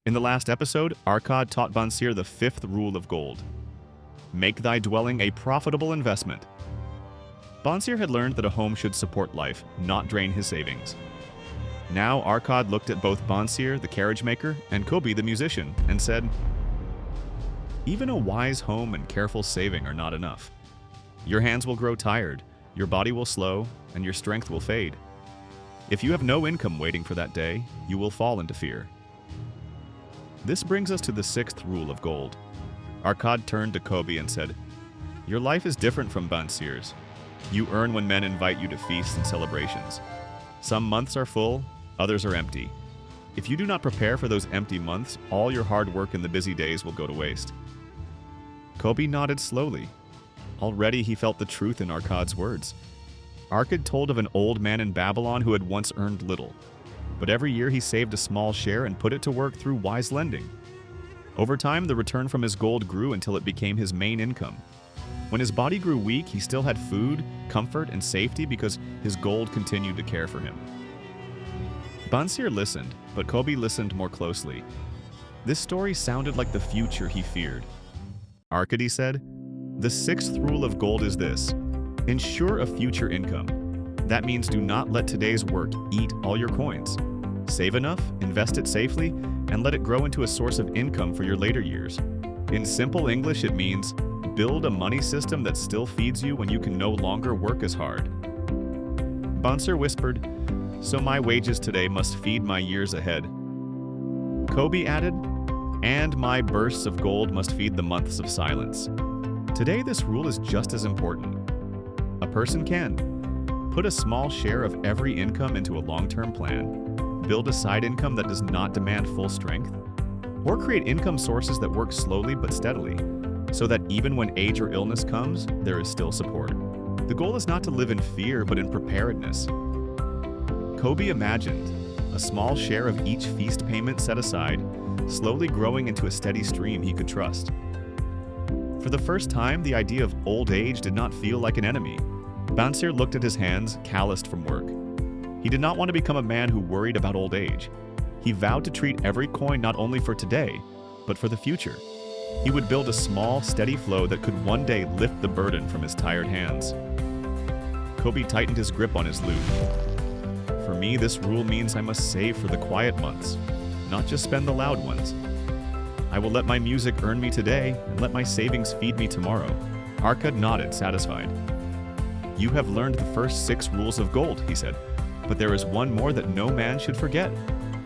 In the last episode, Arkad taught Bansir the fifth rule of gold. Make thy dwelling a profitable investment. Bansir had learned that a home should support life, not drain his savings. Now Arkad looked at both Bansir, the carriage maker, and Kobbi, the musician, and said, "Even a wise home and careful saving are not enough. Your hands will grow tired, your body will slow, and your strength will fade. If you have no income waiting for that day, you will fall into fear." This brings us to the sixth rule of gold. Arkad turned to Kobbi and said, "Your life is different from Bansir's. You earn when men invite you to feasts and celebrations. Some months are full, others are empty. If you do not prepare for those empty months, all your hard work in the busy days will go to waste." Kobbi nodded slowly. Already he felt the truth in Arkad's words. Arkad told of an old man in Babylon who had once earned little, but every year he saved a small share and put it to work through wise lending. Over time, the return from his gold grew until it became his main income. When his body grew weak, he still had food, comfort, and safety because his gold continued to care for him. Bansir listened, but Kobbi listened more closely. This story sounded like the future he feared. "Arkad," he said, "the sixth rule of gold is this: ensure a future income. That means do not let today's work eat all your coins. Save enough, invest it safely, and let it grow into a source of income for your later years. In simple English, it means build a money system that still feeds you when you can no longer work as hard." Bansir whispered, "So my wages today must feed my years ahead." Kobbi added, "And my bursts of gold must feed the months of silence." Today, this rule is just as important. A person can put a small share of every income into a long-term plan, build a side income that does not demand full strength, or create income sources that work slowly but steadily, so that even when age or illness comes, there is still support. The goal is not to live in fear, but in preparedness. Kobbi imagined a small share of each feast payment set aside, slowly growing into a steady stream he could trust. For the first time, the idea of old age did not feel like an enemy. Bansir looked at his hands, calloused from work. He did not want to become a man who worried about old age. He vowed to treat every coin not only for today, but for the future. He would build a small, steady flow that could one day lift the burden from his tired hands. Kobbi tightened his grip on his lute. "For me, this rule means I must save for the quiet months, not just spend the loud ones. I will let my music earn me today and let my savings feed me tomorrow." Arkad nodded, satisfied. "You have learned the first 6 rules of gold," he said, "but there is one more that no man should forget.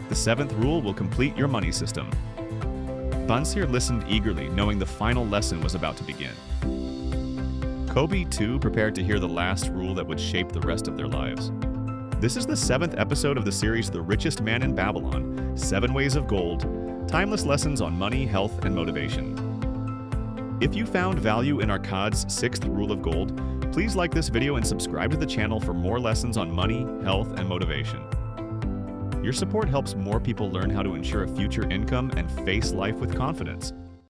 The 7th rule will complete your money system." Bansir listened eagerly, knowing the final lesson was about to begin. Kobbi, too, prepared to hear the last rule that would shape the rest of their lives. This is the 7th episode of the series The Richest Man in Babylon, 7 Ways of Gold, timeless lessons on money, health, and motivation. If you found value in Arkad's 6th rule of gold, please like this video and subscribe to the channel for more lessons on money, health, and motivation. Your support helps more people learn how to ensure a future income and face life with confidence.